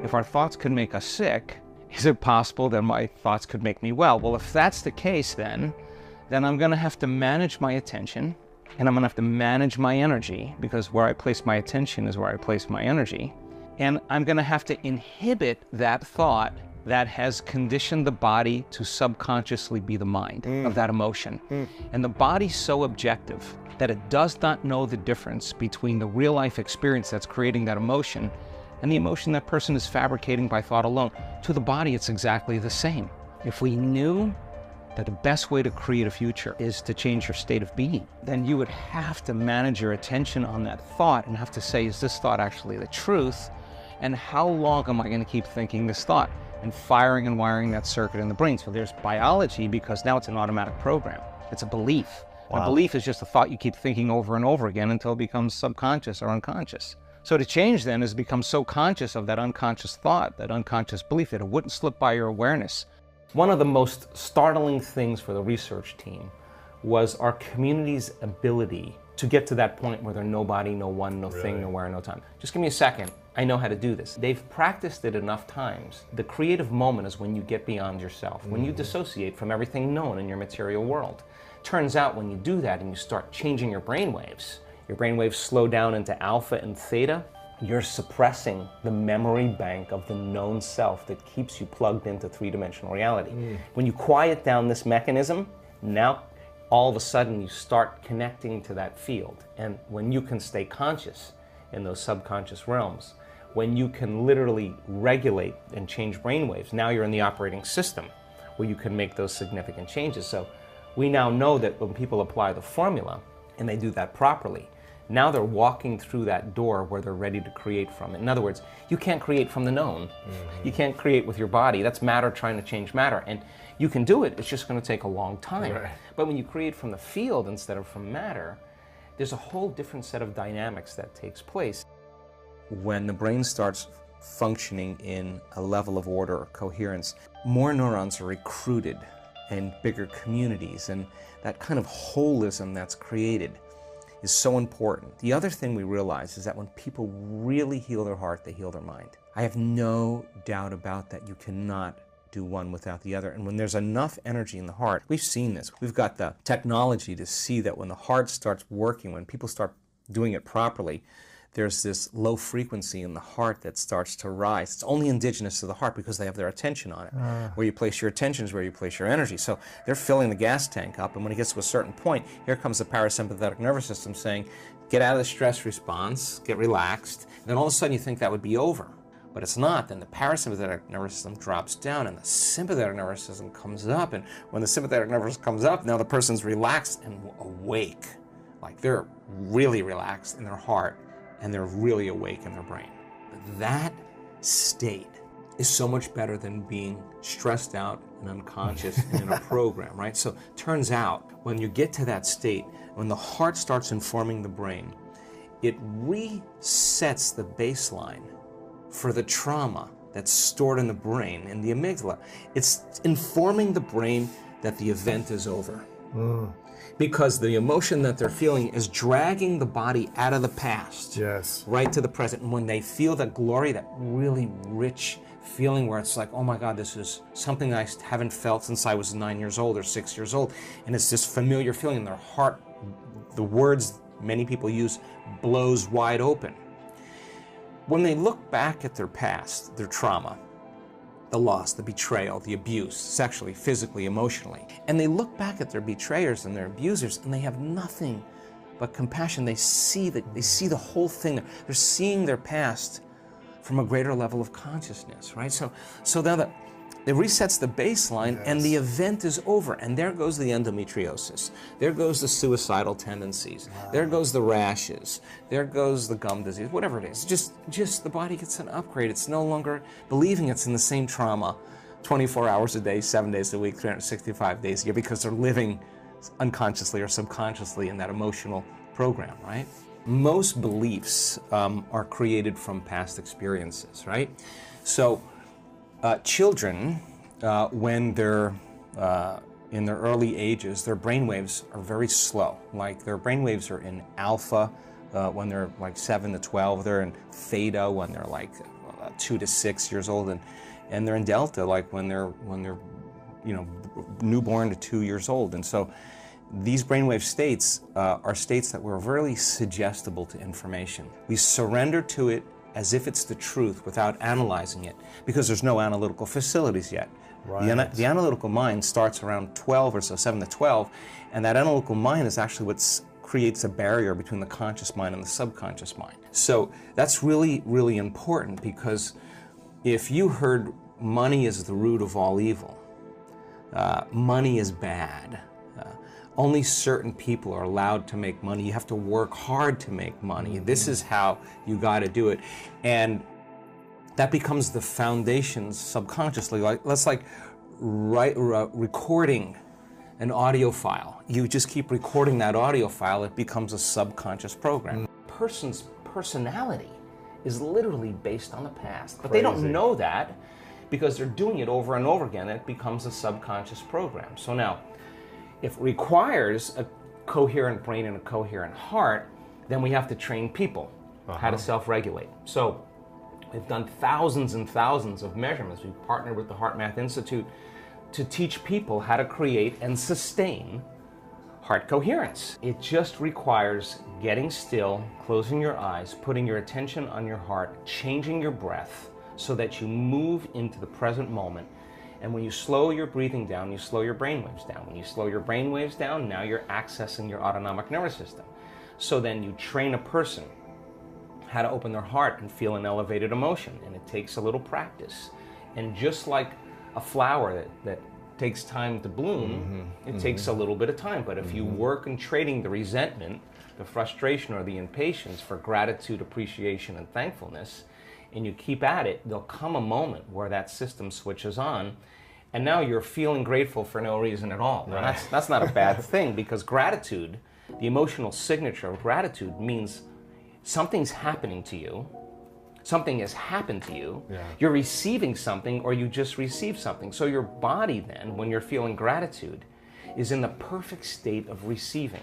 If our thoughts could make us sick, is it possible that my thoughts could make me well? Well, if that's the case, then I'm going to have to manage my attention, and I'm going to have to manage my energy, because where I place my attention is where I place my energy. And I'm going to have to inhibit that thought that has conditioned the body to subconsciously be the mind of that emotion. And the body's so objective that it does not know the difference between the real life experience that's creating that emotion and the emotion that person is fabricating by thought alone. To the body, it's exactly the same. If we knew that the best way to create a future is to change your state of being, then you would have to manage your attention on that thought and have to say, is this thought actually the truth? And how long am I going to keep thinking this thought? And firing and wiring that circuit in the brain. So there's biology, because now it's an automatic program. It's a belief. Wow. A belief is just a thought you keep thinking over and over again until it becomes subconscious or unconscious. So to change then is to become so conscious of that unconscious thought, that unconscious belief, that it wouldn't slip by your awareness. One of the most startling things for the research team was our community's ability to get to that point where there's no body, no one, no thing, nowhere, no time. Just give me a second. I know how to do this. They've practiced it enough times. The creative moment is when you get beyond yourself, when you dissociate from everything known in your material world. Turns out when you do that and you start changing your brainwaves slow down into alpha and theta, you're suppressing the memory bank of the known self that keeps you plugged into three-dimensional reality. When you quiet down this mechanism, now all of a sudden you start connecting to that field. And when you can stay conscious in those subconscious realms, when you can literally regulate and change brainwaves, now you're in the operating system where you can make those significant changes. So we now know that when people apply the formula and they do that properly, now they're walking through that door where they're ready to create from. In other words, you can't create from the known. You can't create with your body. That's matter trying to change matter. And you can do it, it's just going to take a long time. But when you create from the field instead of from matter, there's a whole different set of dynamics that takes place. When the brain starts functioning in a level of order or coherence, more neurons are recruited in bigger communities, and that kind of holism that's created is so important. The other thing we realize is that when people really heal their heart, they heal their mind. I have no doubt about that. You cannot do one without the other. And when there's enough energy in the heart, we've seen this. We've got the technology to see that when the heart starts working, when people start doing it properly, there's this low frequency in the heart that starts to rise. It's only indigenous to the heart because they have their attention on it. Where you place your attention is where you place your energy. So they're filling the gas tank up, and when it gets to a certain point, here comes the parasympathetic nervous system saying, get out of the stress response, get relaxed, and then all of a sudden you think that would be over. But it's not. Then the parasympathetic nervous system drops down and the sympathetic nervous system comes up, and when the sympathetic nervous system comes up, now the person's relaxed and awake. Like they're really relaxed in their heart, and they're really awake in their brain. That state is so much better than being stressed out and unconscious and in a program, right? So turns out, when you get to that state, when the heart starts informing the brain, it resets the baseline for the trauma that's stored in the brain, in the amygdala. It's informing the brain that the event is over. Because the emotion that they're feeling is dragging the body out of the past, right to the present. And when they feel that glory, that really rich feeling where it's like, oh my God, this is something I haven't felt since I was 9 years old or 6 years old. And it's this familiar feeling in their heart, the words many people use, blows wide open. When they look back at their past, their trauma, the loss, the betrayal, the abuse, sexually, physically, emotionally. And they look back at their betrayers and their abusers, and they have nothing but compassion. They see the whole thing. They're seeing their past from a greater level of consciousness, right? So now that it resets the baseline, and the event is over, and there goes the endometriosis. There goes the suicidal tendencies. There goes the rashes. There goes the gum disease, whatever it is. Just the body gets an upgrade. It's no longer believing it's in the same trauma 24 hours a day, 7 days a week, 365 days a year, because they're living unconsciously or subconsciously in that emotional program, right? Most beliefs are created from past experiences, right? So children, when they're in their early ages, their brainwaves are very slow. Like their brainwaves are in alpha when they're like 7 to 12. They're in theta when they're like 2 to 6 years old, and they're in delta like when they're newborn to 2 years old. And so these brainwave states are states that were really suggestible to information. We surrender to it as if it's the truth without analyzing it, because there's no analytical facilities yet. Right. The analytical mind starts around 12 or so, 7 to 12, and that analytical mind is actually what creates a barrier between the conscious mind and the subconscious mind. So that's really, really important, because if you heard money is the root of all evil, money is bad, only certain people are allowed to make money, you have to work hard to make money, this is how you got to do it, and that becomes the foundation subconsciously. That's like recording an audio file. You just keep recording that audio file, it becomes a subconscious program. A person's personality is literally based on the past, but they don't know that because they're doing it over and over again, and it becomes a subconscious program. So now, if it requires a coherent brain and a coherent heart, then we have to train people how to self-regulate. So we've done thousands and thousands of measurements. We've partnered with the HeartMath Institute to teach people how to create and sustain heart coherence. It just requires getting still, closing your eyes, putting your attention on your heart, changing your breath so that you move into the present moment. And when you slow your breathing down, you slow your brainwaves down. When you slow your brainwaves down, now you're accessing your autonomic nervous system. So then you train a person how to open their heart and feel an elevated emotion, and it takes a little practice. And just like a flower that takes time to bloom, it takes a little bit of time. But if you work in trading the resentment, the frustration, or the impatience for gratitude, appreciation, and thankfulness, and you keep at it, there'll come a moment where that system switches on, and now you're feeling grateful for no reason at all. Now, that's not a bad thing, because gratitude, the emotional signature of gratitude, means something's happening to you, something has happened to you, you're receiving something, or you just received something. So your body then, when you're feeling gratitude, is in the perfect state of receiving.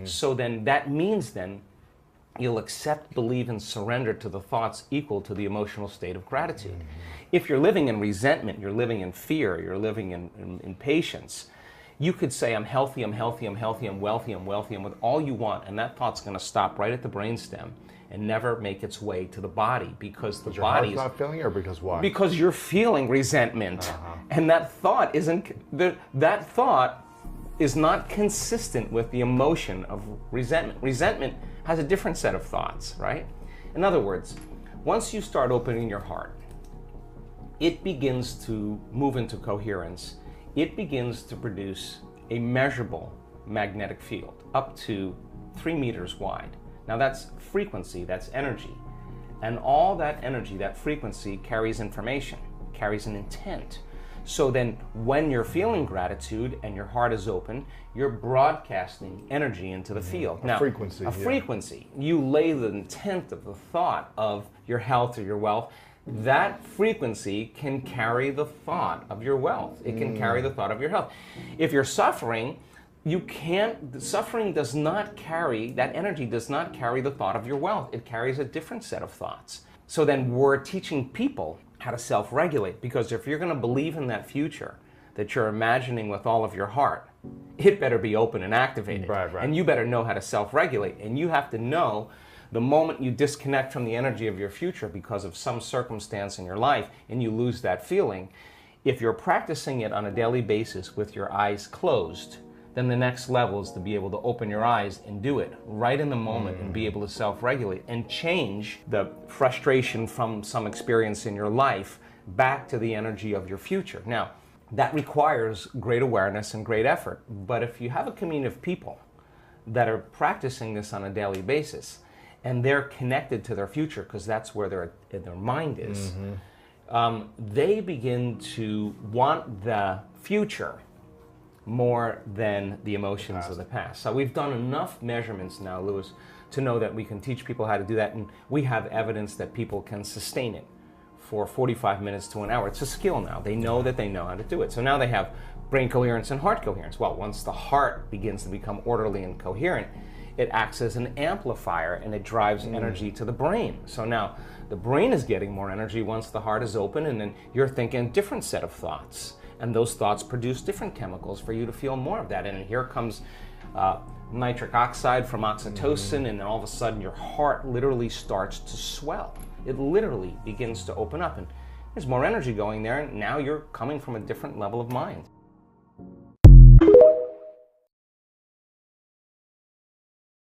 So then that means then you'll accept, believe, and surrender to the thoughts equal to the emotional state of gratitude. If you're living in resentment, you're living in fear, you're living in impatience, you could say, I'm healthy, I'm healthy, I'm healthy, I'm wealthy, I'm wealthy, I'm with all you want, and that thought's going to stop right at the brainstem and never make its way to the body, because the body is not feeling it, or because why? Because you're feeling resentment, and that thought that thought is not consistent with the emotion of resentment. Resentment has a different set of thoughts, right? In other words, once you start opening your heart, it begins to move into coherence. It begins to produce a measurable magnetic field up to 3 meters wide. Now that's frequency, that's energy. And all that energy, that frequency, carries information, carries an intent. So then when you're feeling gratitude and your heart is open, you're broadcasting energy into the field. Now, frequency. A frequency. You lay the intent of the thought of your health or your wealth. That frequency can carry the thought of your wealth. It can carry the thought of your health. If you're suffering, suffering does not carry, that energy does not carry the thought of your wealth. It carries a different set of thoughts. So then we're teaching people how to self-regulate, because if you're going to believe in that future that you're imagining with all of your heart, it better be open and activated. Right. And you better know how to self-regulate. And you have to know the moment you disconnect from the energy of your future because of some circumstance in your life and you lose that feeling, if you're practicing it on a daily basis with your eyes closed, then the next level is to be able to open your eyes and do it right in the moment and be able to self-regulate and change the frustration from some experience in your life back to the energy of your future. Now, that requires great awareness and great effort. But if you have a community of people that are practicing this on a daily basis and they're connected to their future, because that's where their mind is, they begin to want the future more than the emotions of the past. So we've done enough measurements now, Louis, to know that we can teach people how to do that, and we have evidence that people can sustain it for 45 minutes to an hour. It's a skill now. They know that they know how to do it. So now they have brain coherence and heart coherence. Well, once the heart begins to become orderly and coherent, it acts as an amplifier and it drives energy to the brain. So now the brain is getting more energy once the heart is open, and then you're thinking a different set of thoughts. And those thoughts produce different chemicals for you to feel more of that. And here comes nitric oxide from oxytocin, and then all of a sudden your heart literally starts to swell. It literally begins to open up, and there's more energy going there, and now you're coming from a different level of mind.